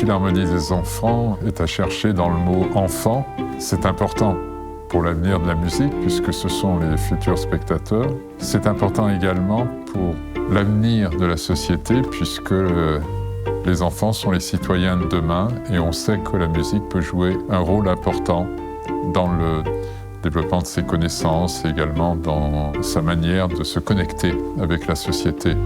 Philharmonie des enfants est à chercher dans le mot « enfant ». C'est important pour l'avenir de la musique, puisque ce sont les futurs spectateurs. C'est important également pour l'avenir de la société, puisque les enfants sont les citoyens de demain, et on sait que la musique peut jouer un rôle important dans le développement de ses connaissances, et également dans sa manière de se connecter avec la société.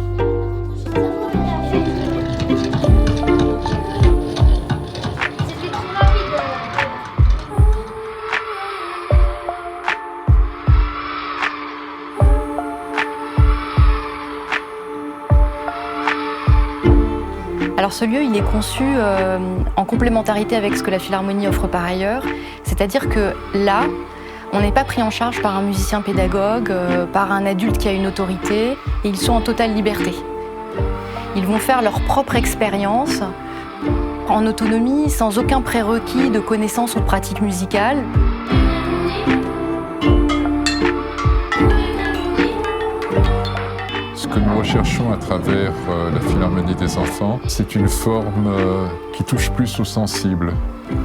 Alors ce lieu, il est conçu en complémentarité avec ce que la Philharmonie offre par ailleurs. C'est-à-dire que là, on n'est pas pris en charge par un musicien pédagogue, par un adulte qui a une autorité, et ils sont en totale liberté. Ils vont faire leur propre expérience, en autonomie, sans aucun prérequis de connaissances ou de pratiques musicales. Ce que nous recherchons à travers la Philharmonie des enfants, c'est une forme qui touche plus au sensible,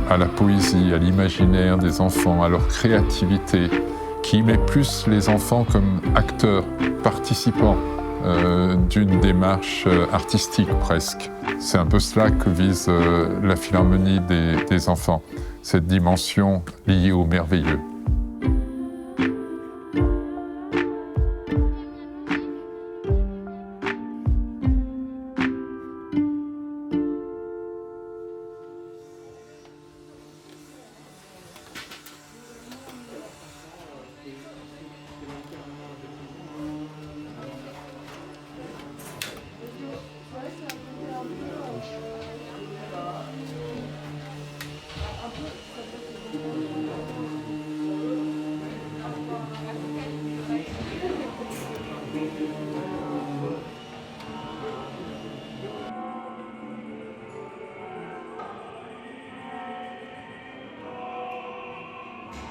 à la poésie, à l'imaginaire des enfants, à leur créativité, qui met plus les enfants comme acteurs, participants d'une démarche artistique presque. C'est un peu cela que vise la Philharmonie des enfants, cette dimension liée au merveilleux.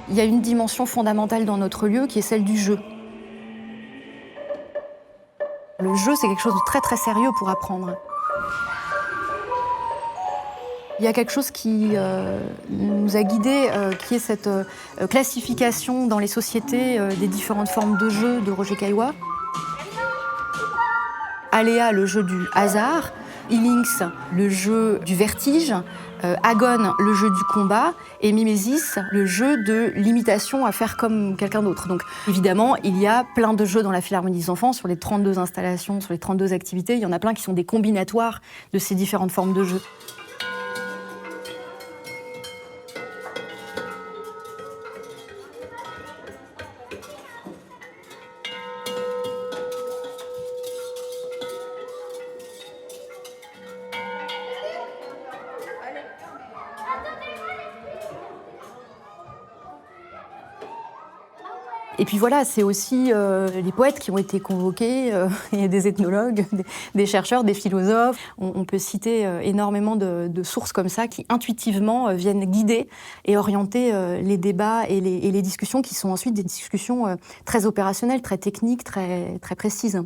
Il y a une dimension fondamentale dans notre lieu qui est celle du jeu. Le jeu, c'est quelque chose de très très sérieux pour apprendre. Il y a quelque chose qui nous a guidés, qui est cette classification dans les sociétés des différentes formes de jeu de Roger Caillois. Aléa, le jeu du hasard. Ilinx, le jeu du vertige. Agon, le jeu du combat, et Mimesis, le jeu de l'imitation à faire comme quelqu'un d'autre. Donc évidemment, il y a plein de jeux dans la Philharmonie des enfants, sur les 32 installations, sur les 32 activités, il y en a plein qui sont des combinatoires de ces différentes formes de jeux. Et puis voilà, c'est aussi les poètes qui ont été convoqués, et des ethnologues, des chercheurs, des philosophes. On peut citer énormément de sources comme ça qui intuitivement viennent guider et orienter les débats et les discussions qui sont ensuite des discussions très opérationnelles, très techniques, très précises.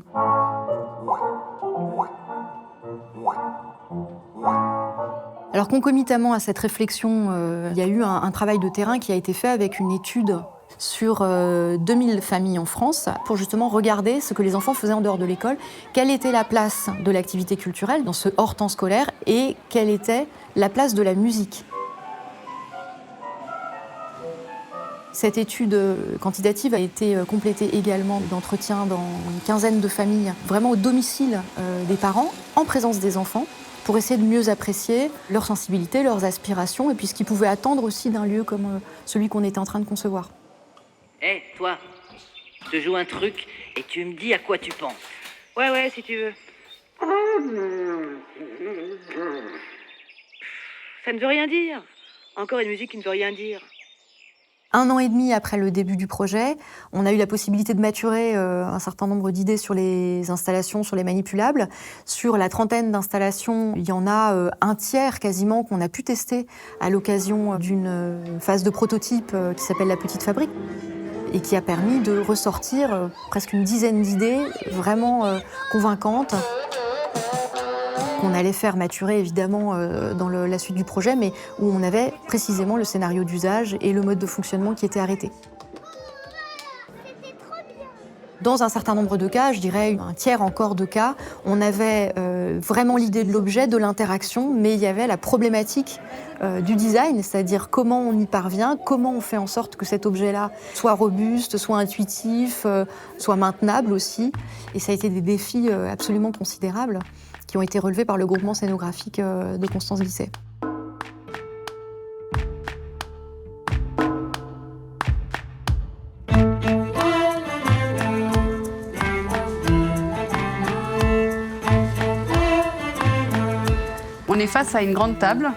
Alors concomitamment à cette réflexion, il y a eu un travail de terrain qui a été fait avec une étude sur 2000 familles en France pour justement regarder ce que les enfants faisaient en dehors de l'école, quelle était la place de l'activité culturelle dans ce hors temps scolaire et quelle était la place de la musique. Cette étude quantitative a été complétée également d'entretiens dans une quinzaine de familles, vraiment au domicile des parents, en présence des enfants, pour essayer de mieux apprécier leur sensibilité, leurs aspirations et puis ce qu'ils pouvaient attendre aussi d'un lieu comme celui qu'on était en train de concevoir. Hé, toi, je te joue un truc et tu me dis à quoi tu penses. Ouais, si tu veux. Ça ne veut rien dire. Encore une musique qui ne veut rien dire. 1 an et demi après le début du projet, on a eu la possibilité de maturer un certain nombre d'idées sur les installations, sur les manipulables. Sur la trentaine d'installations, il y en a un tiers quasiment qu'on a pu tester à l'occasion d'une phase de prototype qui s'appelle la Petite Fabrique et qui a permis de ressortir presque une dizaine d'idées vraiment convaincantes. qu'on allait faire maturer évidemment dans la suite du projet, mais où on avait précisément le scénario d'usage et le mode de fonctionnement qui était arrêté. Dans un certain nombre de cas, je dirais un tiers encore de cas, on avait vraiment l'idée de l'objet, de l'interaction, mais il y avait la problématique du design, c'est-à-dire comment on y parvient, comment on fait en sorte que cet objet-là soit robuste, soit intuitif, soit maintenable aussi. Et ça a été des défis absolument considérables qui ont été relevés par le groupement scénographique de Constance Guisset. On est face à une grande table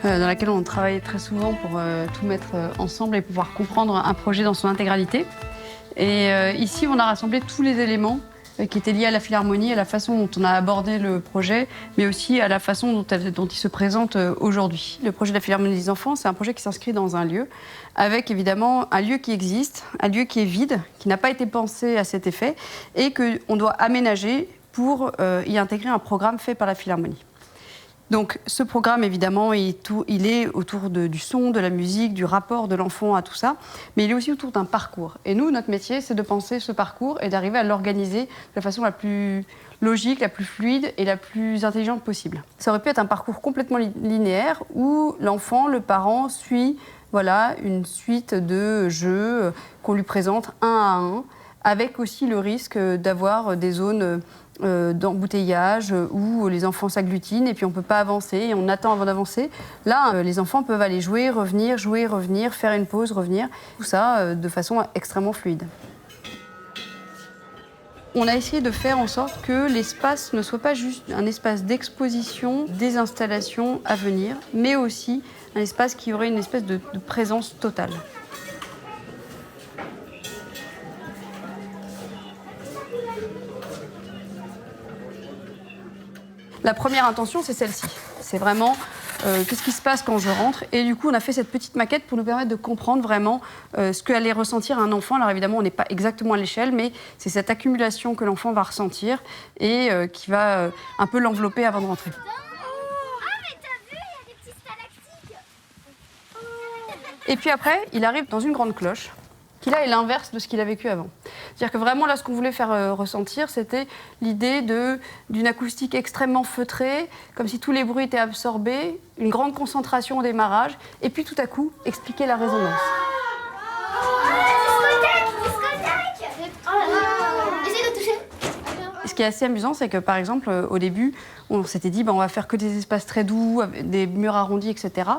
dans laquelle on travaille très souvent pour tout mettre ensemble et pouvoir comprendre un projet dans son intégralité. Et ici, on a rassemblé tous les éléments qui étaient liés à la Philharmonie, à la façon dont on a abordé le projet, mais aussi à la façon dont il se présente aujourd'hui. Le projet de la Philharmonie des enfants, c'est un projet qui s'inscrit dans un lieu, avec évidemment un lieu qui existe, un lieu qui est vide, qui n'a pas été pensé à cet effet, et qu'on doit aménager pour y intégrer un programme fait par la Philharmonie. Donc ce programme, évidemment, il est autour du son, de la musique, du rapport de l'enfant à tout ça, mais il est aussi autour d'un parcours. Et nous, notre métier, c'est de penser ce parcours et d'arriver à l'organiser de la façon la plus logique, la plus fluide et la plus intelligente possible. Ça aurait pu être un parcours complètement linéaire où l'enfant, le parent, suit une suite de jeux qu'on lui présente un à un, avec aussi le risque d'avoir des zones d'embouteillage où les enfants s'agglutinent et puis on ne peut pas avancer et on attend avant d'avancer. Là, les enfants peuvent aller jouer, revenir, faire une pause, revenir. Tout ça de façon extrêmement fluide. On a essayé de faire en sorte que l'espace ne soit pas juste un espace d'exposition des installations à venir, mais aussi un espace qui aurait une espèce de présence totale. La première intention, c'est celle-ci. C'est vraiment qu'est-ce qui se passe quand je rentre. Et du coup, on a fait cette petite maquette pour nous permettre de comprendre vraiment ce qu'allait ressentir un enfant. Alors évidemment, on n'est pas exactement à l'échelle, mais c'est cette accumulation que l'enfant va ressentir et qui va un peu l'envelopper avant de rentrer. Et puis après, il arrive dans une grande cloche, qui là est l'inverse de ce qu'il a vécu avant. C'est-à-dire que vraiment là, ce qu'on voulait faire ressentir, c'était l'idée d'une acoustique extrêmement feutrée, comme si tous les bruits étaient absorbés, une grande concentration au démarrage, et puis tout à coup, expliquer la résonance. Ce qui est assez amusant, c'est que par exemple, au début, on s'était dit on va faire que des espaces très doux, des murs arrondis, etc.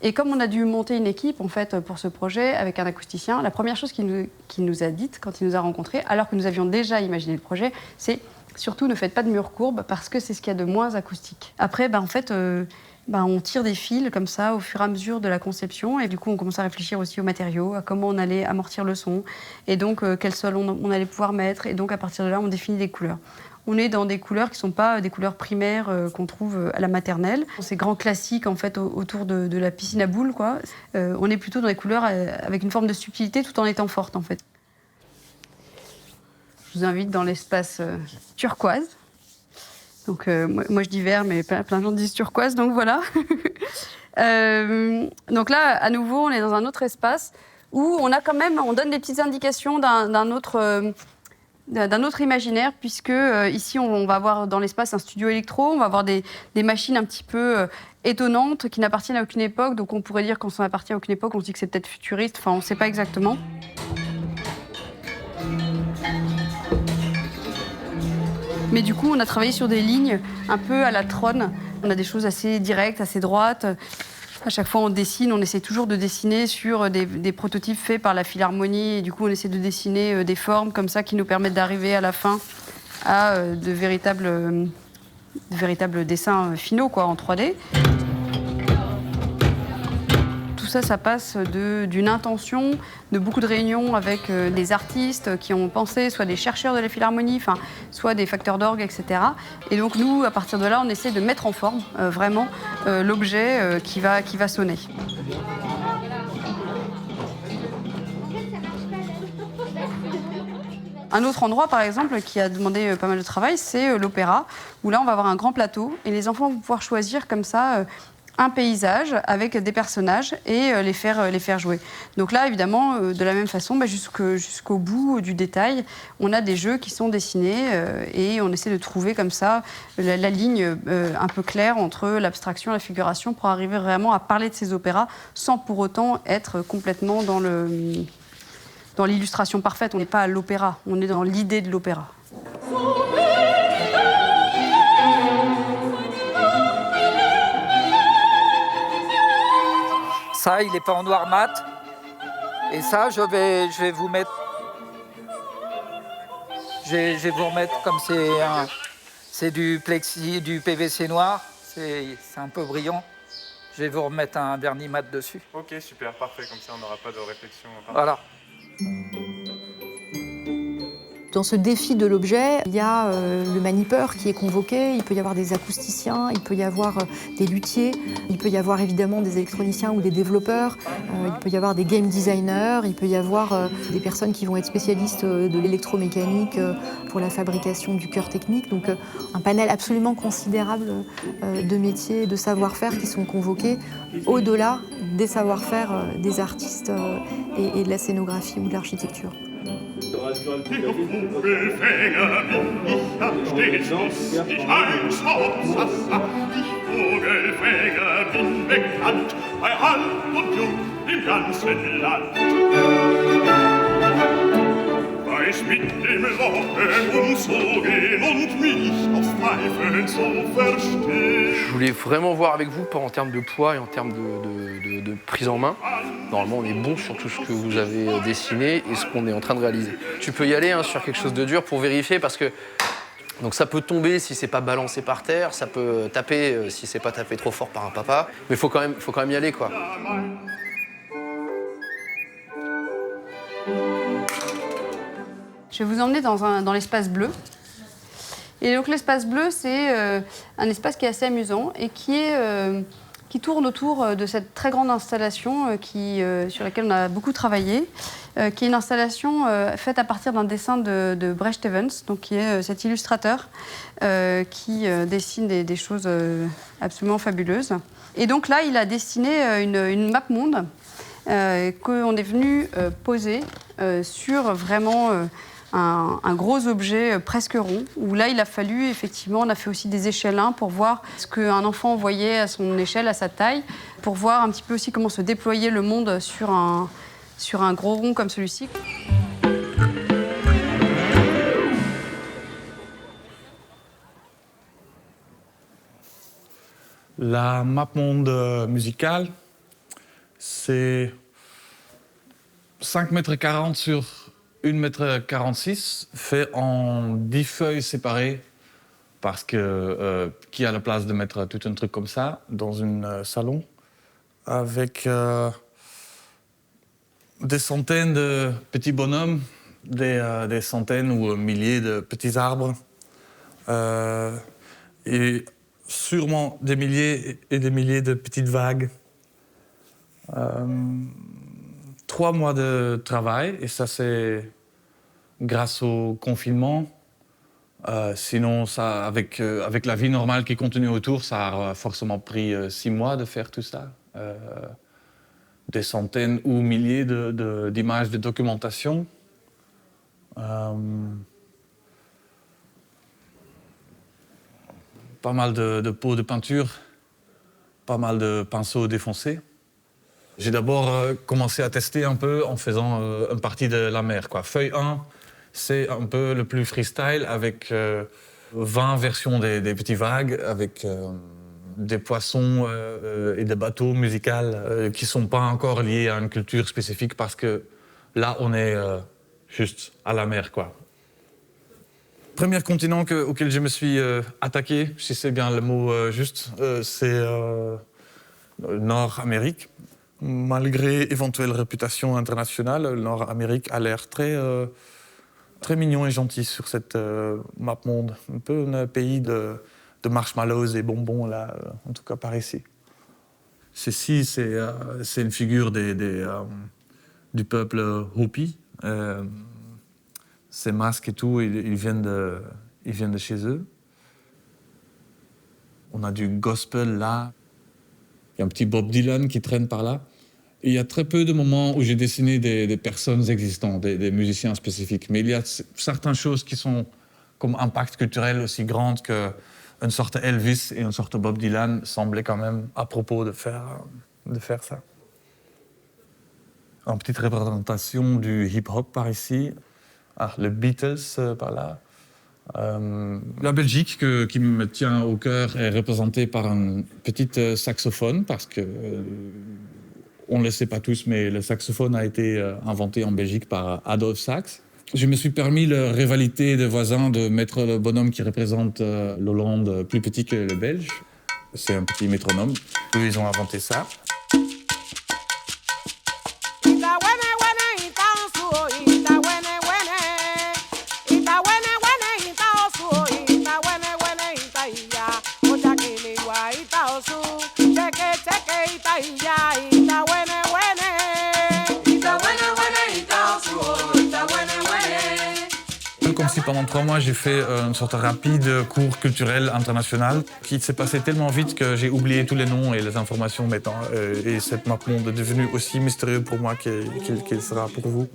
Et comme on a dû monter une équipe en fait, pour ce projet avec un acousticien, la première chose qu'il nous a dite quand il nous a rencontrés, alors que nous avions déjà imaginé le projet, c'est surtout ne faites pas de murs courbes parce que c'est ce qu'il y a de moins acoustique. Après, en fait, on tire des fils comme ça au fur et à mesure de la conception et du coup on commence à réfléchir aussi aux matériaux, à comment on allait amortir le son et donc quel sol on allait pouvoir mettre et donc à partir de là on définit des couleurs. On est dans des couleurs qui ne sont pas des couleurs primaires qu'on trouve à la maternelle. Ces grands classiques en fait autour de la piscine à boules, quoi. On est plutôt dans des couleurs avec une forme de subtilité tout en étant forte en fait. Je vous invite dans l'espace turquoise. Donc moi je dis vert, mais plein de gens disent turquoise, donc voilà. Donc là, à nouveau, on est dans un autre espace où on donne des petites indications d'un autre imaginaire, puisque ici on va avoir dans l'espace un studio électro, on va avoir des machines un petit peu étonnantes qui n'appartiennent à aucune époque, donc on pourrait dire quand ça n'appartient à aucune époque, on se dit que c'est peut-être futuriste, enfin on ne sait pas exactement. Mais du coup, on a travaillé sur des lignes un peu à la Tron. On a des choses assez directes, assez droites. À chaque fois, on dessine, on essaie toujours de dessiner sur des prototypes faits par la Philharmonie. Et du coup, on essaie de dessiner des formes comme ça qui nous permettent d'arriver à la fin à de véritables dessins finaux, quoi, en 3D. Tout ça, ça passe d'une intention, de beaucoup de réunions avec des artistes qui ont pensé, soit des chercheurs de la Philharmonie, soit des facteurs d'orgue, etc. Et donc nous, à partir de là, on essaie de mettre en forme vraiment l'objet qui va sonner. Un autre endroit, par exemple, qui a demandé pas mal de travail, c'est l'opéra, où là, on va avoir un grand plateau et les enfants vont pouvoir choisir comme ça un paysage avec des personnages et les faire jouer. Donc là, évidemment, de la même façon, jusqu'au bout du détail, on a des jeux qui sont dessinés et on essaie de trouver comme ça la ligne un peu claire entre l'abstraction et la figuration pour arriver vraiment à parler de ces opéras sans pour autant être complètement dans l'illustration parfaite. On n'est pas à l'opéra, on est dans l'idée de l'opéra. Ça, il n'est pas en noir mat. Et ça, je vais vous mettre... Je vais vous remettre comme c'est du plexi, du PVC noir. C'est un peu brillant. Je vais vous remettre un vernis mat dessus. Ok, super, parfait. Comme ça, on n'aura pas de réflexion. Voilà. Dans ce défi de l'objet, il y a le manipeur qui est convoqué, il peut y avoir des acousticiens, il peut y avoir des luthiers, il peut y avoir évidemment des électroniciens ou des développeurs, il peut y avoir des game designers, il peut y avoir des personnes qui vont être spécialistes de l'électromécanique pour la fabrication du cœur technique. Donc un panel absolument considérable de métiers, de savoir-faire qui sont convoqués au-delà des savoir-faire des artistes et de la scénographie ou de l'architecture. Je voulais vraiment voir avec vous, pas en termes de poids et en termes de prise en main. Normalement, on est bon sur tout ce que vous avez dessiné et ce qu'on est en train de réaliser. Tu peux y aller sur quelque chose de dur pour vérifier parce que donc ça peut tomber si c'est pas balancé par terre, ça peut taper si c'est pas tapé trop fort par un papa, mais faut quand même y aller quoi. Je vais vous emmener dans l'espace bleu. Et donc l'espace bleu, c'est un espace qui est assez amusant et qui tourne autour de cette très grande installation sur laquelle on a beaucoup travaillé, qui est une installation faite à partir d'un dessin de Brecht Evans, donc qui est cet illustrateur qui dessine des choses absolument fabuleuses. Et donc là, il a dessiné une map monde qu'on est venu poser sur vraiment un gros objet presque rond, où là, il a fallu, effectivement, on a fait aussi des échelles 1 pour voir ce qu'un enfant voyait à son échelle, à sa taille, pour voir un petit peu aussi comment se déployait le monde sur un gros rond comme celui-ci. La map monde musicale, c'est 5,40 m sur 1,46 m, fait en 10 feuilles séparées, parce que qui a la place de mettre tout un truc comme ça dans un salon, avec des centaines de petits bonhommes, des centaines ou milliers de petits arbres, et sûrement des milliers et des milliers de petites vagues. 3 mois de travail, et ça c'est grâce au confinement. Sinon, ça, avec la vie normale qui continue autour, ça a forcément pris 6 mois de faire tout ça. Des centaines ou milliers d'images de documentation. Pas mal de pots de peinture, pas mal de pinceaux défoncés. J'ai d'abord commencé à tester un peu en faisant une partie de la mer, quoi. Feuille 1, c'est un peu le plus freestyle, avec 20 versions des petits vagues, avec des poissons et des bateaux musicaux qui ne sont pas encore liés à une culture spécifique, parce que là, on est juste à la mer, quoi. Le premier continent auquel je me suis attaqué, si c'est bien le mot juste, c'est Nord-Amérique. Malgré éventuelle réputation internationale, le Nord-Amérique a l'air très mignon et gentil sur cette map monde. Un peu un pays de marshmallows et bonbons, là, en tout cas par ici. Ceci, c'est une figure du peuple Hopi, ces masques et tout, ils viennent de chez eux. On a du gospel là. Il y a un petit Bob Dylan qui traîne par là. Et il y a très peu de moments où j'ai dessiné des personnes existantes, des musiciens spécifiques. Mais il y a certaines choses qui sont comme impact culturel aussi grande qu'une sorte Elvis et une sorte Bob Dylan semblaient quand même à propos de faire ça. Une petite représentation du hip-hop par ici. Les Beatles par là. La Belgique, qui me tient au cœur, est représentée par un petit saxophone, parce que, on ne le sait pas tous, mais le saxophone a été inventé en Belgique par Adolphe Sax. Je me suis permis la rivalité des voisins de mettre le bonhomme qui représente l'Hollande plus petit que le Belge. C'est un petit métronome. Eux, ils ont inventé ça. Comme si pendant 3 mois, j'ai fait une sorte de rapide cours culturel international qui s'est passé tellement vite que j'ai oublié tous les noms et les informations maintenant. Et cette map monde est devenue aussi mystérieux pour moi qu'il sera pour vous.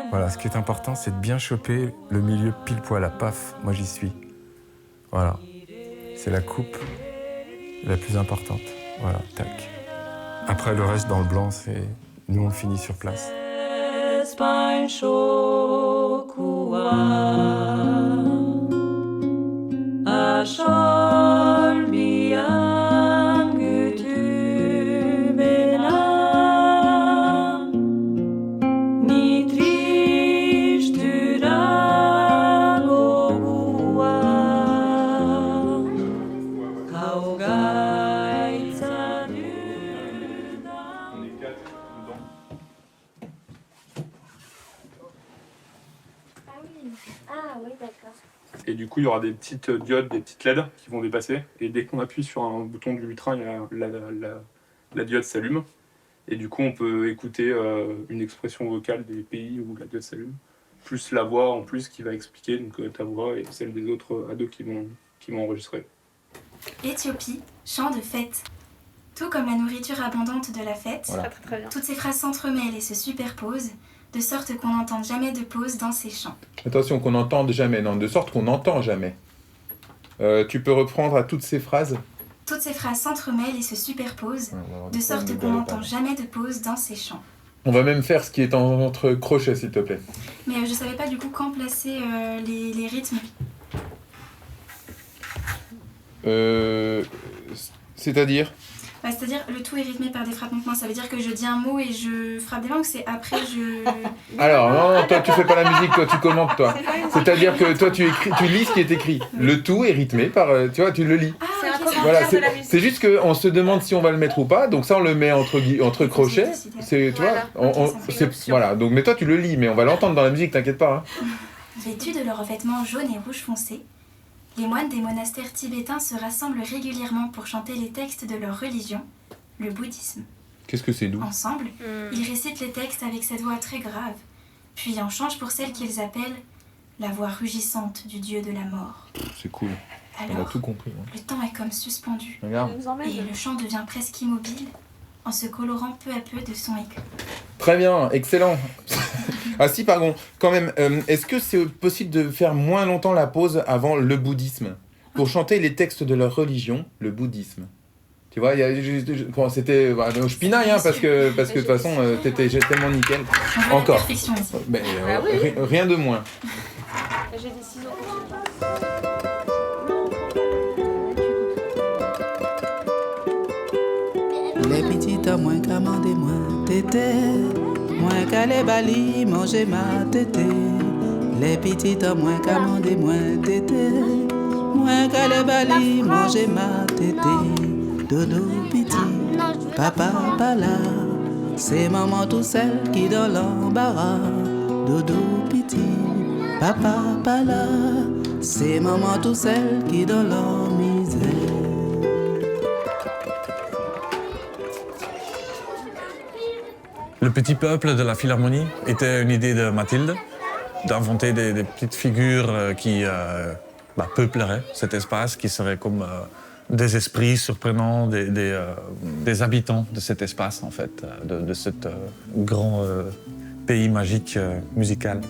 Voilà, ce qui est important, c'est de bien choper le milieu pile poil à paf. Moi, j'y suis. Voilà. C'est la coupe la plus importante. Voilà, tac. Après, le reste dans le blanc, c'est... Nous, on finit sur place. Et du coup, il y aura des petites diodes, des petites LED qui vont dépasser. Et dès qu'on appuie sur un bouton du lutrin, la diode s'allume. Et du coup, on peut écouter une expression vocale des pays où la diode s'allume, plus la voix en plus qui va expliquer, donc ta voix et celle des autres ados qui vont enregistrer. Éthiopie, chant de fête. Tout comme la nourriture abondante de la fête, voilà. Très bien. Toutes ces phrases s'entremêlent et se superposent, de sorte qu'on n'entende jamais de pause dans ces chants. Attention, qu'on n'entende jamais, non, de sorte qu'on n'entend jamais. Tu peux reprendre à toutes ces phrases ? Toutes ces phrases s'entremêlent et se superposent, de sorte qu'on n'entend jamais de pause dans ces chants. On va même faire ce qui est entre crochets, s'il te plaît. Mais je savais pas du coup quand placer les rythmes. C'est-à-dire ? C'est-à-dire le tout est rythmé par des frappements. Ça veut dire que je dis un mot et je frappe des mains ou c'est après je... Alors, non, toi tu fais pas la musique, toi tu commentes, toi. C'est-à-dire que toi tu lis ce qui est écrit. Le tout est rythmé par, tu vois, tu le lis. Voilà, c'est juste qu'on se demande si on va le mettre ou pas, donc ça on le met entre crochets. C'est, tu vois, voilà. Donc, mais toi tu le lis, mais on va l'entendre dans la musique, t'inquiète pas. Hein. Vêtus de leurs revêtements jaunes et rouge foncé, les moines des monastères tibétains se rassemblent régulièrement pour chanter les textes de leur religion, le bouddhisme. Qu'est-ce que c'est doux ? Ensemble, ils récitent les textes avec cette voix très grave, puis en changent pour celle qu'ils appellent la voix rugissante du dieu de la mort. C'est cool. Alors, on a tout compris. Hein. Le temps est comme suspendu. Regarde. Et le chant devient presque immobile en se colorant peu à peu de son écho. Très bien, excellent. Ah si, pardon, quand même, est-ce que c'est possible de faire moins longtemps la pause avant le bouddhisme pour chanter les textes de leur religion, le bouddhisme? Tu vois, c'était... je pinaille, hein, parce que de toute façon, t'étais tellement nickel. Encore. Mais, rien de moins. J'ai des ciseaux. Les petites moins qu'à manger moins tété, moins qu'à les bali manger ma tété. Les petites moins qu'à manger moins tété, moins qu'à les bali manger ma tété. Dodo petit, papa pas là, c'est maman tout seul qui dans l'embarras. Dodo piti, papa pas là, c'est maman tout seul qui dans leur misère. Le petit peuple de la Philharmonie était une idée de Mathilde, d'inventer des petites figures qui peupleraient cet espace, qui seraient comme des esprits surprenants, des habitants de cet espace, en fait, de ce grand pays magique musical.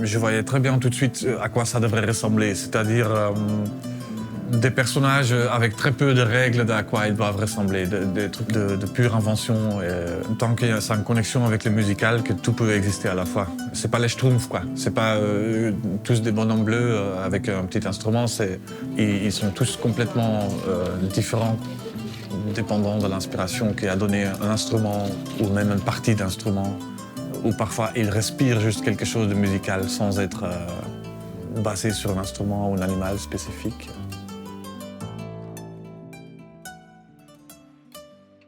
Je voyais très bien tout de suite à quoi ça devrait ressembler, c'est-à-dire des personnages avec très peu de règles à quoi ils doivent ressembler, des trucs de pure invention. Et tant qu'il y a une connexion avec le musical, que tout peut exister à la fois. C'est pas les Schtroumpfs, quoi. C'est pas tous des bonhommes bleus avec un petit instrument. Ils sont tous complètement différents, dépendant de l'inspiration qui a donné un instrument ou même une partie d'instrument. Ou parfois, ils respirent juste quelque chose de musical sans être basé sur un instrument ou un animal spécifique.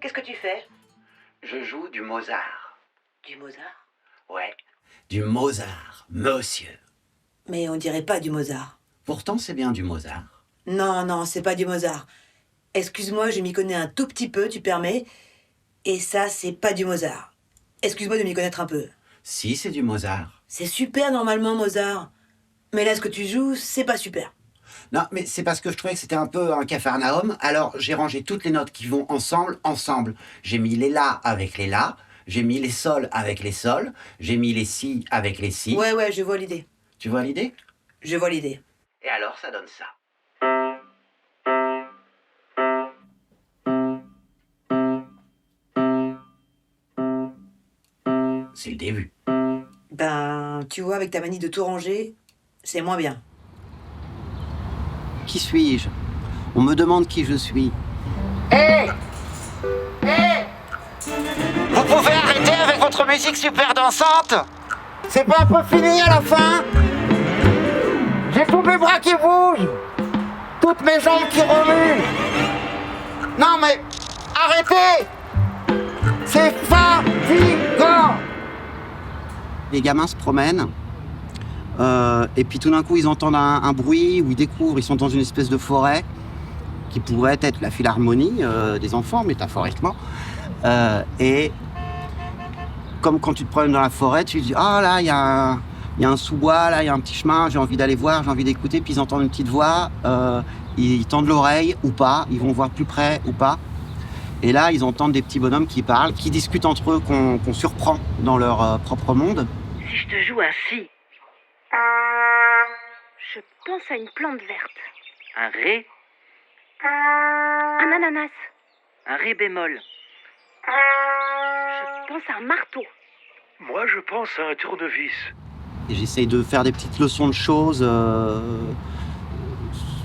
Qu'est-ce que tu fais? Je joue du Mozart. Du Mozart? Ouais, du Mozart, monsieur. Mais on dirait pas du Mozart. Pourtant, c'est bien du Mozart. Non, c'est pas du Mozart. Excuse-moi, je m'y connais un tout petit peu, tu permets. Et ça, c'est pas du Mozart. Excuse-moi de m'y connaître un peu. Si, c'est du Mozart. C'est super normalement, Mozart. Mais là, ce que tu joues, c'est pas super. Non, mais c'est parce que je trouvais que c'était un peu un capharnaüm. Alors, j'ai rangé toutes les notes qui vont ensemble. J'ai mis les la avec les la. J'ai mis les sols avec les sols. J'ai mis les si avec les si. Ouais, je vois l'idée. Tu vois l'idée? Je vois l'idée. Et alors, ça donne ça. C'est le début. Ben, tu vois, avec ta manie de tout ranger, c'est moins bien. Qui suis-je? On me demande qui je suis. Hé! Vous pouvez arrêter avec votre musique super dansante? C'est pas un peu fini à la fin? J'ai tous mes bras qui bougent, toutes mes jambes qui remuent. Non mais, arrêtez! C'est fatigant! Les gamins se promènent, et puis tout d'un coup ils entendent un bruit, ou ils sont dans une espèce de forêt, qui pourrait être la philharmonie des enfants, métaphoriquement. Et comme quand tu te promènes dans la forêt, tu te dis « Ah là, il y a un sous-bois, là, il y a un petit chemin, j'ai envie d'aller voir, j'ai envie d'écouter », puis ils entendent une petite voix, ils tendent l'oreille ou pas, ils vont voir plus près ou pas. Et là, ils entendent des petits bonhommes qui parlent, qui discutent entre eux, qu'on surprend dans leur propre monde. Si je te joue un si. Je pense à une plante verte. Un ré, Un ananas. un ré bémol. Je pense à un marteau. Moi, je pense à un tournevis. Et j'essaye de faire des petites leçons de choses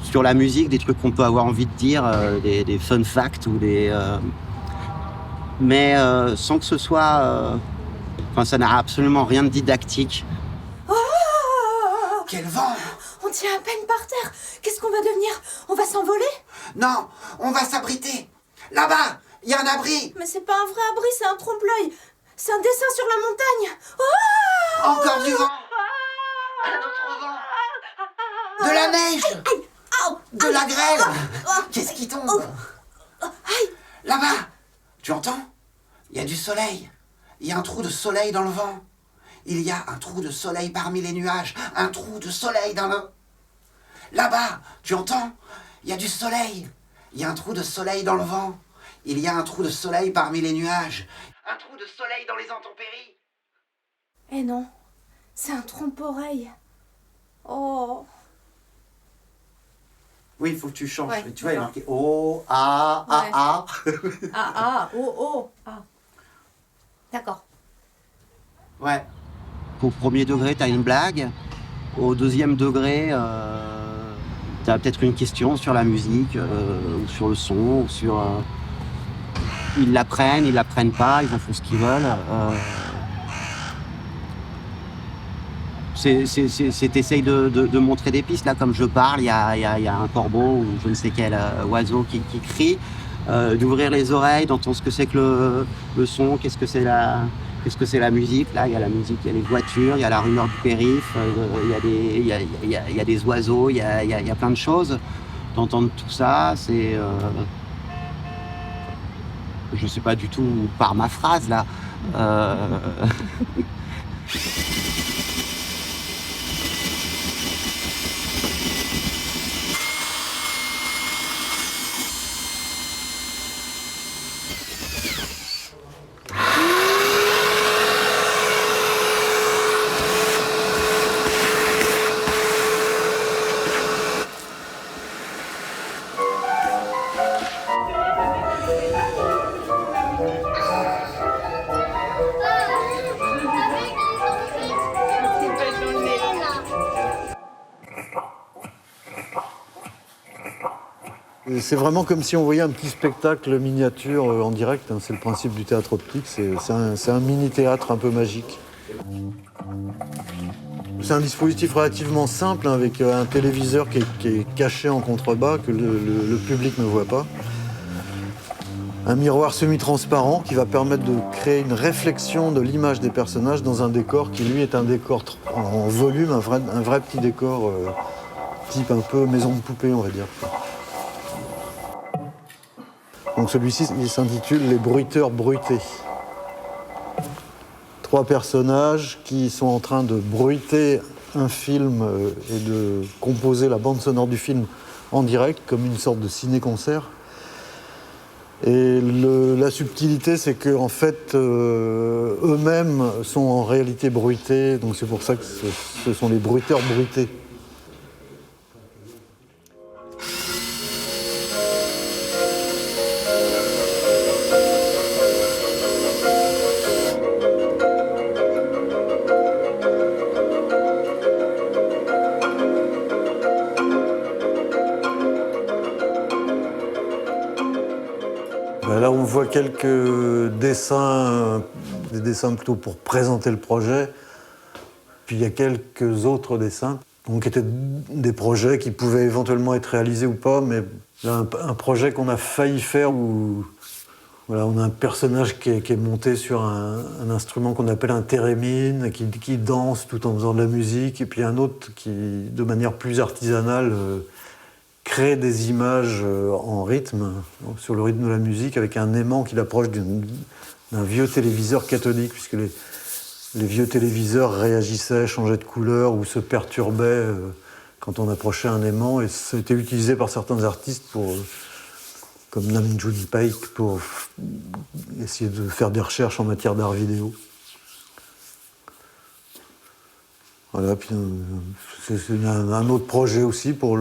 sur la musique, des trucs qu'on peut avoir envie de dire, des fun facts ou mais sans que ce soit... ça n'a absolument rien de didactique. Oh! Quel vent! On tient à peine par terre. Qu'est-ce qu'on va devenir? On va s'envoler? Non, on va s'abriter. Là-bas, il y a un abri. Mais c'est pas un vrai abri, c'est un trompe-l'œil. C'est un dessin sur la montagne. Oh! Encore du vent. Un autre vent. De la neige. De la grêle. Qu'est-ce qui tombe? Là-bas, tu entends? Il y a du soleil. Il y a un trou de soleil dans le vent. Il y a un trou de soleil parmi les nuages. Un trou de soleil dans le... Là-bas, tu entends? Il y a du soleil. Il y a un trou de soleil dans le vent. Il y a un trou de soleil parmi les nuages. Un trou de soleil dans les intempéries. Eh non, c'est un trompe-oreille. Oh. Oui, il faut que tu changes. Ouais, tu vois, il y a marqué O, A, A, A. Ah, oh, ah. D'accord. Ouais. Au premier degré, t'as une blague. Au deuxième degré, t'as peut-être une question sur la musique, ou sur le son, ou sur... Ils l'apprennent pas, ils en font ce qu'ils veulent. T'essayes de montrer des pistes. Là, comme je parle, il y a un corbeau ou je ne sais quel oiseau qui crie. d'ouvrir les oreilles, d'entendre ce que c'est que le son, qu'est-ce que c'est la musique. Là, il y a la musique, il y a les voitures, il y a la rumeur du périph', il y a des oiseaux, il y a plein de choses. D'entendre tout ça, c'est... je sais pas du tout par ma phrase, là. C'est vraiment comme si on voyait un petit spectacle miniature en direct. Hein. C'est le principe du théâtre optique. C'est un mini-théâtre un peu magique. C'est un dispositif relativement simple, hein, avec un téléviseur qui est caché en contrebas, que le public ne voit pas. Un miroir semi-transparent qui va permettre de créer une réflexion de l'image des personnages dans un décor qui, lui, est un décor en volume, un vrai petit décor type un peu maison de poupée, on va dire. Donc celui-ci, il s'intitule « Les bruiteurs bruités ». 3 personnages qui sont en train de bruiter un film et de composer la bande sonore du film en direct, comme une sorte de ciné-concert. Et la subtilité, c'est qu'en fait, eux-mêmes sont en réalité bruités, donc c'est pour ça que ce sont les bruiteurs bruités. Là, on voit quelques dessins, des dessins plutôt pour présenter le projet. Puis il y a quelques autres dessins, donc qui étaient des projets qui pouvaient éventuellement être réalisés ou pas, mais là, un projet qu'on a failli faire où voilà, on a un personnage qui est monté sur un instrument qu'on appelle un thérémine, qui danse tout en faisant de la musique, et puis un autre qui, de manière plus artisanale, crée des images en rythme, sur le rythme de la musique, avec un aimant qui l'approche d'un vieux téléviseur cathodique, puisque les vieux téléviseurs réagissaient, changeaient de couleur ou se perturbaient quand on approchait un aimant, et ça a été utilisé par certains artistes comme Nam June Paik, pour essayer de faire des recherches en matière d'art vidéo. Voilà, puis c'est un autre projet aussi pour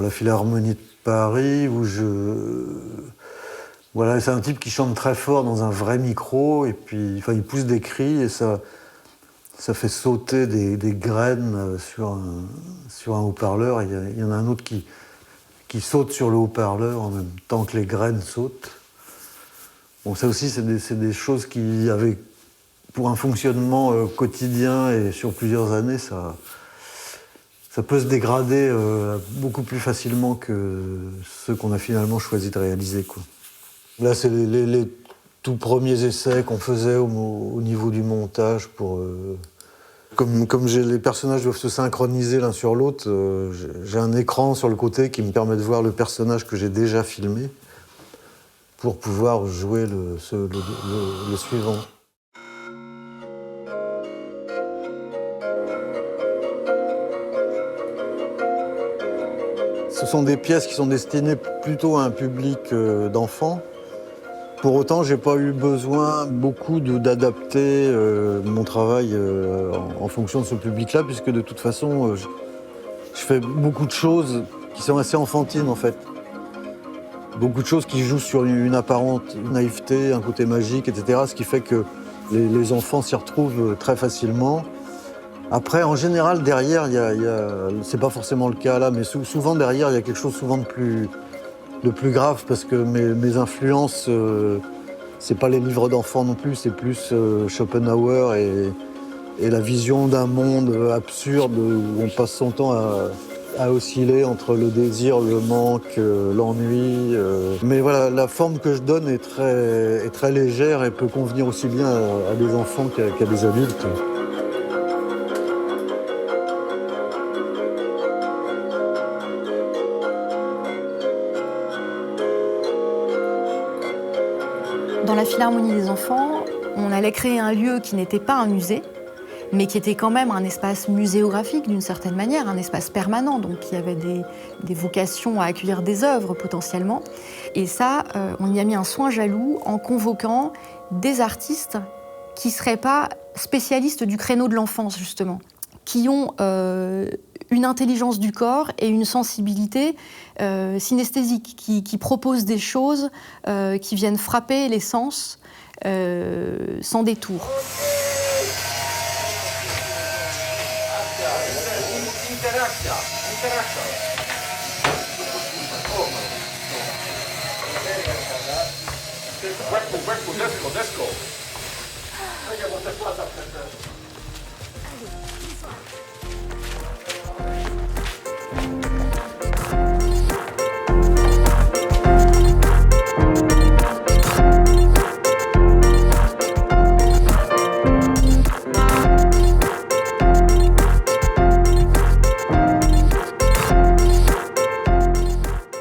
la Philharmonie de Paris, où voilà, c'est un type qui chante très fort dans un vrai micro, et puis enfin, il pousse des cris, et ça fait sauter des graines sur un haut-parleur. Il y en a un autre qui saute sur le haut-parleur en même temps que les graines sautent. Bon, ça aussi, c'est des choses qui, pour un fonctionnement quotidien et sur plusieurs années, ça peut se dégrader beaucoup plus facilement que ceux qu'on a finalement choisi de réaliser, quoi. Là, c'est les tout premiers essais qu'on faisait au niveau du montage. Comme les personnages doivent se synchroniser l'un sur l'autre, j'ai un écran sur le côté qui me permet de voir le personnage que j'ai déjà filmé pour pouvoir jouer le suivant. Ce sont des pièces qui sont destinées plutôt à un public d'enfants. Pour autant, j'ai pas eu besoin beaucoup d'adapter mon travail en fonction de ce public-là, puisque de toute façon, je fais beaucoup de choses qui sont assez enfantines, en fait. Beaucoup de choses qui jouent sur une apparente naïveté, un côté magique, etc., ce qui fait que les enfants s'y retrouvent très facilement. Après, en général, derrière, c'est pas forcément le cas là, mais souvent derrière, il y a quelque chose souvent de plus grave, parce que mes influences, c'est pas les livres d'enfants non plus, c'est plus Schopenhauer et la vision d'un monde absurde où on passe son temps à osciller entre le désir, le manque, l'ennui. Mais voilà, la forme que je donne est très légère et peut convenir aussi bien à des enfants qu'à des adultes. Dans la Philharmonie des enfants, on allait créer un lieu qui n'était pas un musée, mais qui était quand même un espace muséographique d'une certaine manière, un espace permanent, donc qui avait des vocations à accueillir des œuvres potentiellement. Et ça, on y a mis un soin jaloux en convoquant des artistes qui ne seraient pas spécialistes du créneau de l'enfance, justement, qui ont une intelligence du corps et une sensibilité synesthésique, qui proposent des choses qui viennent frapper les sens sans détour.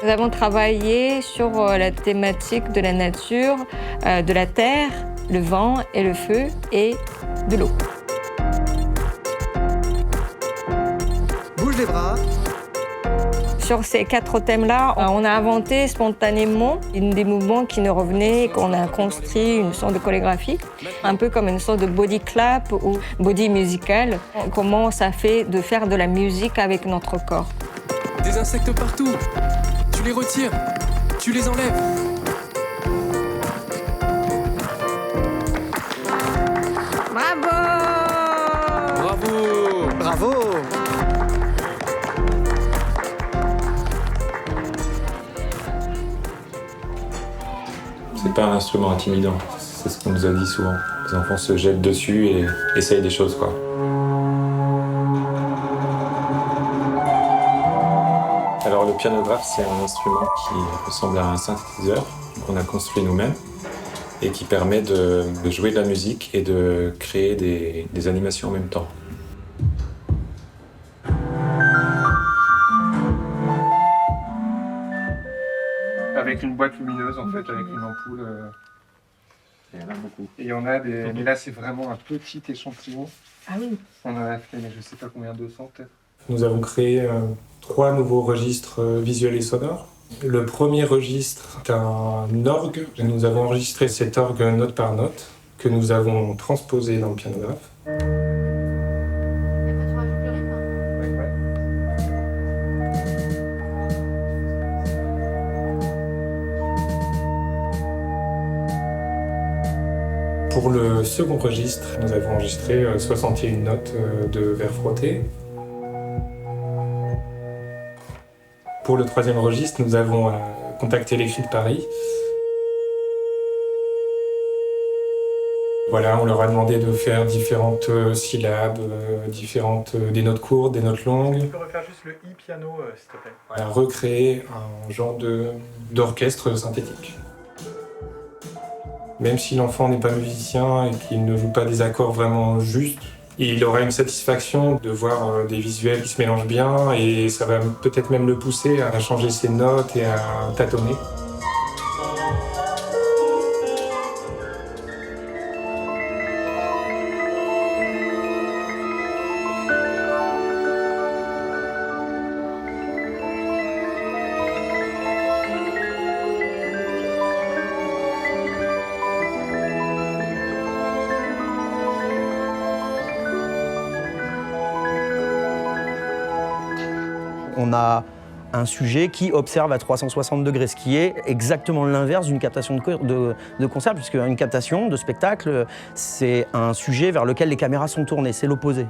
Nous avons travaillé sur la thématique de la nature, de la terre, le vent et le feu et de l'eau. Bouge les bras. Sur ces 4 thèmes-là, on a inventé spontanément des mouvements qui nous revenaient, qu'on a construit une sorte de chorégraphie, un peu comme une sorte de body clap ou body musical. Comment ça fait de faire de la musique avec notre corps. Des insectes partout. Tu les retires, tu les enlèves. Bravo! Bravo! Bravo! C'est pas un instrument intimidant, c'est ce qu'on nous a dit souvent. Les enfants se jettent dessus et essayent des choses, quoi. Alors le pianographe, c'est un instrument qui ressemble à un synthétiseur qu'on a construit nous-mêmes et qui permet de jouer de la musique et de créer des animations en même temps. Avec une boîte lumineuse en fait, avec une ampoule. Il y en a beaucoup. Et il y en a des. Mais là, c'est vraiment un petit échantillon. Ah oui. On en a fait, mais je sais pas combien, 200 peut-être. Nous avons créé 3 nouveaux registres visuels et sonores. Le premier registre est un orgue. Nous avons enregistré cet orgue note par note que nous avons transposé dans le pianographe. Pour le second registre, nous avons enregistré 61 notes de verre frotté. Pour le troisième registre, nous avons contacté l'Écrit de Paris. Voilà, on leur a demandé de faire différentes syllabes, des notes courtes, des notes longues. Tu peux refaire juste le i-piano, s'il te plaît. Voilà, recréer un genre d'orchestre synthétique. Même si l'enfant n'est pas musicien et qu'il ne joue pas des accords vraiment justes, il aura une satisfaction de voir des visuels qui se mélangent bien et ça va peut-être même le pousser à changer ses notes et à tâtonner. On a un sujet qui observe à 360 degrés, ce qui est exactement l'inverse d'une captation de concert, puisque une captation de spectacle, c'est un sujet vers lequel les caméras sont tournées, c'est l'opposé.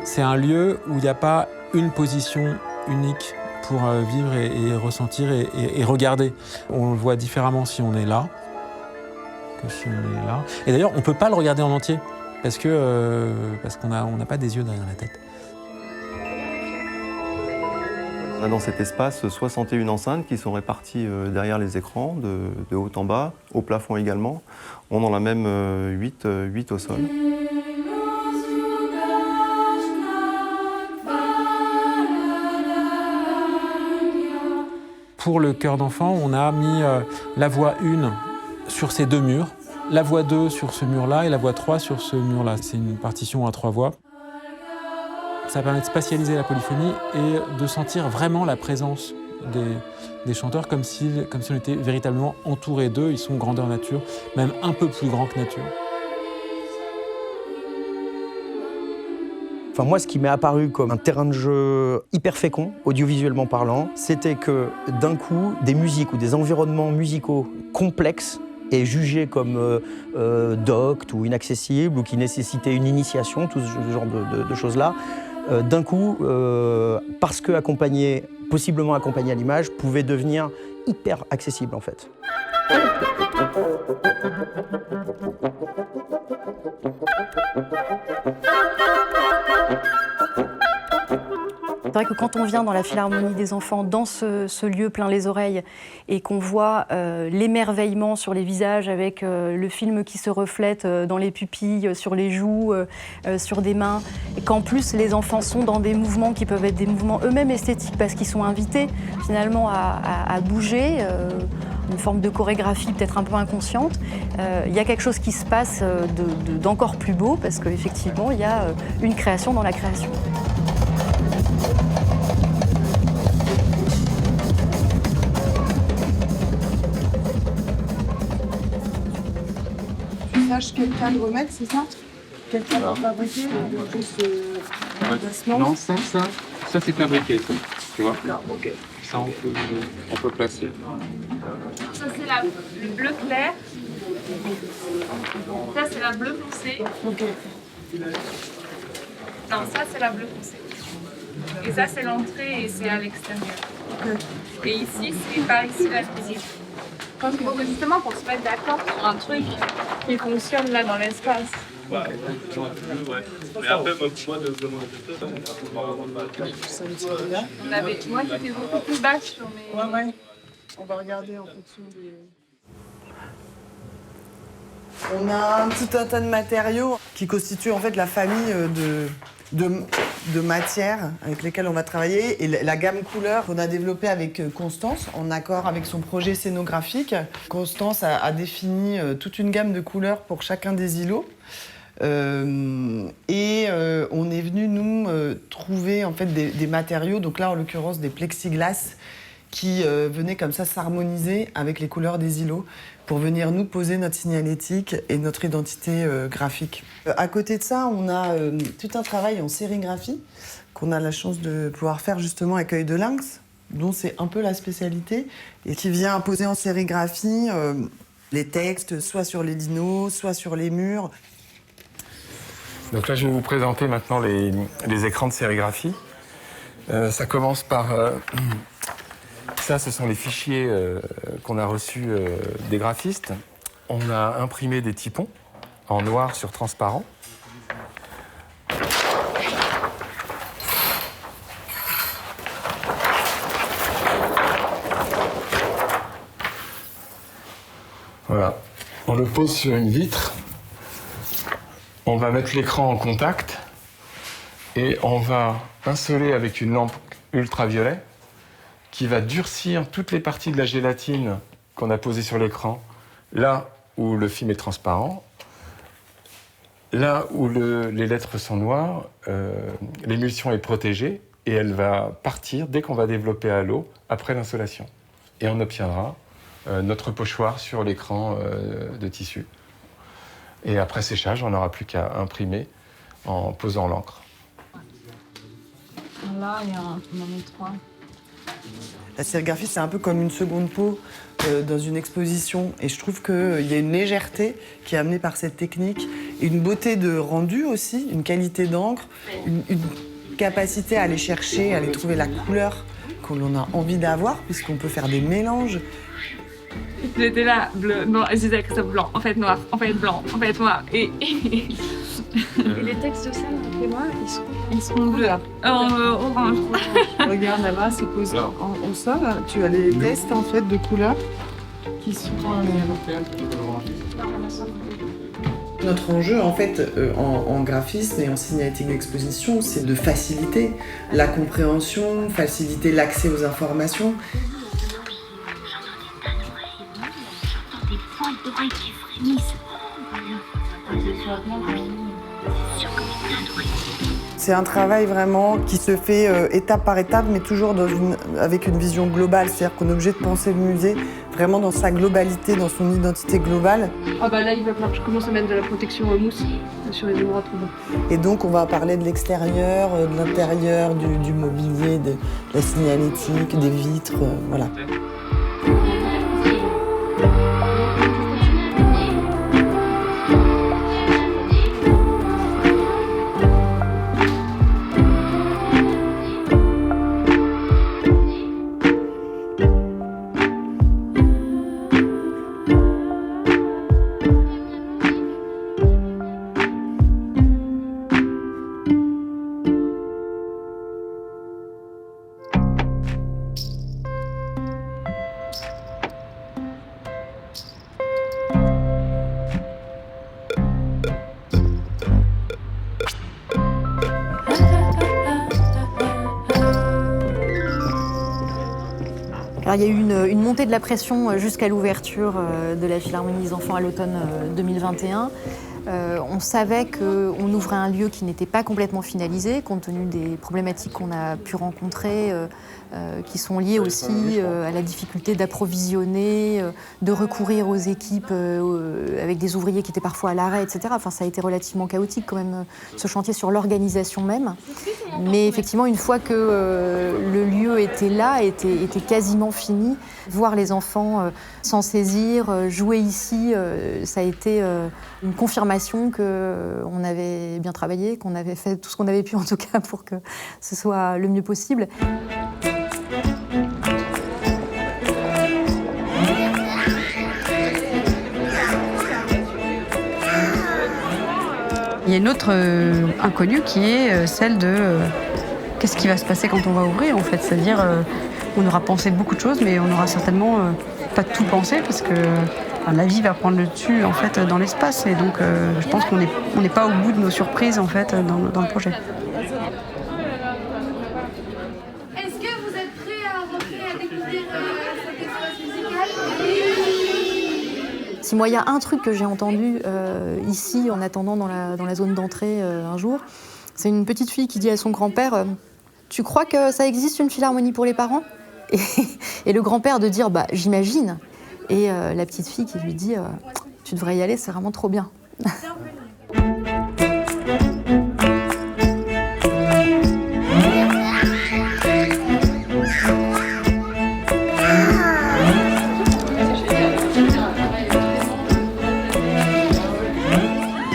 C'est un lieu où il n'y a pas une position unique pour vivre et ressentir et regarder. On le voit différemment si on est là que si on est là. Et d'ailleurs, on ne peut pas le regarder en entier. parce qu'on n'a pas des yeux derrière la tête. On a dans cet espace 61 enceintes qui sont réparties derrière les écrans, de haut en bas, au plafond également. On en a même 8 au sol. Pour le chœur d'enfant, on a mis la voix 1 sur ces 2 murs, la voix 2 sur ce mur-là et la voix 3 sur ce mur-là. C'est une partition à 3 voix. Ça permet de spatialiser la polyphonie et de sentir vraiment la présence des chanteurs comme si on était véritablement entouré d'eux. Ils sont grandeur nature, même un peu plus grands que nature. Enfin, moi, ce qui m'est apparu comme un terrain de jeu hyper fécond, audiovisuellement parlant, c'était que d'un coup, des musiques ou des environnements musicaux complexes et jugés comme doctes ou inaccessibles ou qui nécessitaient une initiation, tout ce genre de choses-là, d'un coup, parce que possiblement accompagnés à l'image, pouvaient devenir hyper accessibles en fait. C'est vrai que quand on vient dans la Philharmonie des enfants, dans ce lieu plein les oreilles, et qu'on voit l'émerveillement sur les visages avec le film qui se reflète dans les pupilles, sur les joues, sur des mains, et qu'en plus les enfants sont dans des mouvements qui peuvent être des mouvements eux-mêmes esthétiques parce qu'ils sont invités finalement à bouger, une forme de chorégraphie peut-être un peu inconsciente, il y a quelque chose qui se passe d'encore plus beau parce qu'effectivement il y a une création dans la création. Quel cadre mettre, c'est ça? Quel cadre fabriquer? Non, ça c'est fabriqué, ça. Tu vois? Ok. Ça, on peut placer. Ça, c'est le bleu clair. Ça, c'est la bleu foncé. Ok. Non, ça, c'est la bleu foncé. Et ça, c'est l'entrée et c'est à l'extérieur. Okay. Et ici, c'est par ici la cuisine. Justement pour se mettre d'accord sur un truc qui fonctionne là dans l'espace. Ouais. Mais après, moi, moi, j'étais beaucoup plus basse sur mes... Ouais. On va regarder en fonction des... On a tout un tas de matériaux qui constituent en fait la famille de matières avec lesquelles on va travailler et la gamme couleurs qu'on a développée avec Constance en accord avec son projet scénographique. Constance a défini toute une gamme de couleurs pour chacun des îlots on est venu nous trouver en fait des matériaux, donc là en l'occurrence des plexiglas qui venaient comme ça s'harmoniser avec les couleurs des îlots pour venir nous poser notre signalétique et notre identité graphique. À côté de ça, on a tout un travail en sérigraphie qu'on a la chance de pouvoir faire justement avec Œil de Lynx, dont c'est un peu la spécialité, et qui vient poser en sérigraphie les textes, soit sur les dinos, soit sur les murs. Donc là, je vais vous présenter maintenant les écrans de sérigraphie. Ça commence par... Ça, ce sont les fichiers qu'on a reçus des graphistes. On a imprimé des typons en noir sur transparent. Voilà. On le pose sur une vitre. On va mettre l'écran en contact et on va pinceler avec une lampe ultraviolet qui va durcir toutes les parties de la gélatine qu'on a posée sur l'écran, là où le film est transparent, là où les lettres sont noires, l'émulsion est protégée et elle va partir dès qu'on va développer à l'eau après l'insolation. Et on obtiendra notre pochoir sur l'écran de tissu. Et après séchage, on n'aura plus qu'à imprimer en posant l'encre. Là, il y a un moment 3. La sérigraphie, c'est un peu comme une seconde peau dans une exposition. Et je trouve qu'il y a une légèreté qui est amenée par cette technique, et une beauté de rendu aussi, une qualité d'encre, une capacité à aller chercher, à aller trouver la couleur qu'on a envie d'avoir, puisqu'on peut faire des mélanges. J'étais là, bleu, noir, et je disais que c'était blanc, en fait noir, en fait blanc, en fait noir. Et Et les textes de scène, rappelez-moi, ils seront bleus. Orange. Regarde là-bas, c'est posé au sol. Tu as les tests en fait de couleurs qui sont. Notre enjeu en fait en graphisme et en signalétique d'exposition, c'est de faciliter la compréhension, faciliter l'accès aux informations. Des poils d'oreilles qui frémissent. C'est un travail vraiment qui se fait étape par étape, mais toujours avec une vision globale. C'est-à-dire qu'on est obligé de penser le musée vraiment dans sa globalité, dans son identité globale. Ah bah là, il va falloir que je commence à mettre de la protection mousse sur les endroits trop bas. Et donc, on va parler de l'extérieur, de l'intérieur, du mobilier, de la signalétique, des vitres, voilà. Alors, il y a eu une montée de la pression jusqu'à l'ouverture de la Philharmonie des enfants à l'automne 2021. On savait qu'on ouvrait un lieu qui n'était pas complètement finalisé, compte tenu des problématiques qu'on a pu rencontrer, qui sont liées aussi à la difficulté d'approvisionner, de recourir aux équipes avec des ouvriers qui étaient parfois à l'arrêt, etc. Enfin, ça a été relativement chaotique quand même, ce chantier sur l'organisation même. Mais effectivement, une fois que le lieu était là, était quasiment fini, voir les enfants s'en saisir, jouer ici, ça a été une confirmation qu'on avait bien travaillé, qu'on avait fait tout ce qu'on avait pu en tout cas pour que ce soit le mieux possible. Il y a une autre inconnue qui est celle de qu'est-ce qui va se passer quand on va ouvrir en fait. C'est-à-dire on aura pensé beaucoup de choses mais on n'aura certainement pas tout pensé parce que la vie va prendre le dessus en fait dans l'espace et donc je pense qu'on n'est pas au bout de nos surprises en fait dans le projet. Est-ce que vous êtes prêts à rentrer à découvrir cet espace musical? Si moi, il y a un truc que j'ai entendu ici, en attendant dans la zone d'entrée un jour, c'est une petite fille qui dit à son grand-père « Tu crois que ça existe une philharmonie pour les parents ?» et le grand-père de dire bah, « J'imagine ». Et la petite fille qui lui dit « Tu devrais y aller, c'est vraiment trop bien ».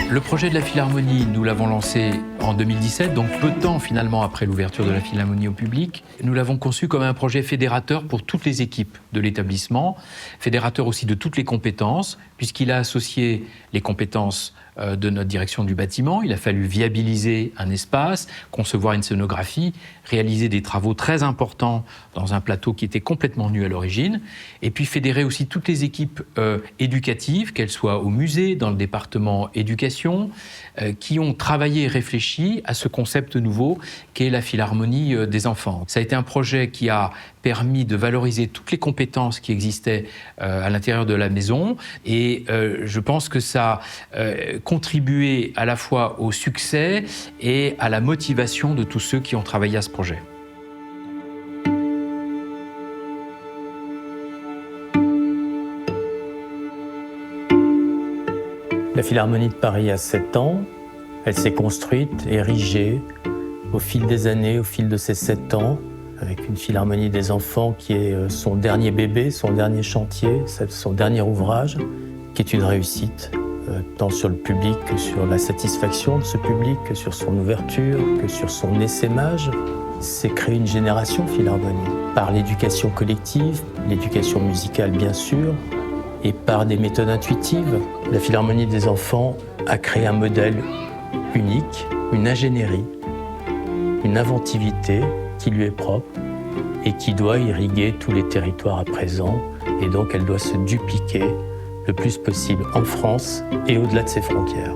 Le projet de la Philharmonie, nous l'avons lancé en 2017, donc peu de temps finalement après l'ouverture de la Philharmonie au public. Nous l'avons conçu comme un projet fédérateur pour toutes les équipes de l'établissement, fédérateur aussi de toutes les compétences, puisqu'il a associé les compétences de notre direction du bâtiment. Il a fallu viabiliser un espace, concevoir une scénographie, réaliser des travaux très importants dans un plateau qui était complètement nu à l'origine, et puis fédérer aussi toutes les équipes éducatives, qu'elles soient au musée, dans le département éducation, qui ont travaillé et réfléchi à ce concept nouveau qu'est la Philharmonie des enfants. Ça a été un projet qui a permis de valoriser toutes les compétences qui existaient à l'intérieur de la maison et je pense que ça a contribué à la fois au succès et à la motivation de tous ceux qui ont travaillé à ce projet. La Philharmonie de Paris a 7 ans. Elle s'est construite, érigée au fil des années, au fil de ces 7 ans, avec une Philharmonie des enfants qui est son dernier bébé, son dernier chantier, son dernier ouvrage, qui est une réussite, tant sur le public que sur la satisfaction de ce public, que sur son ouverture, que sur son essaimage. C'est créer une génération Philharmonie, par l'éducation collective, l'éducation musicale bien sûr, et par des méthodes intuitives. La Philharmonie des enfants a créé un modèle unique, une ingénierie, une inventivité qui lui est propre et qui doit irriguer tous les territoires à présent. Et donc elle doit se dupliquer le plus possible en France et au-delà de ses frontières.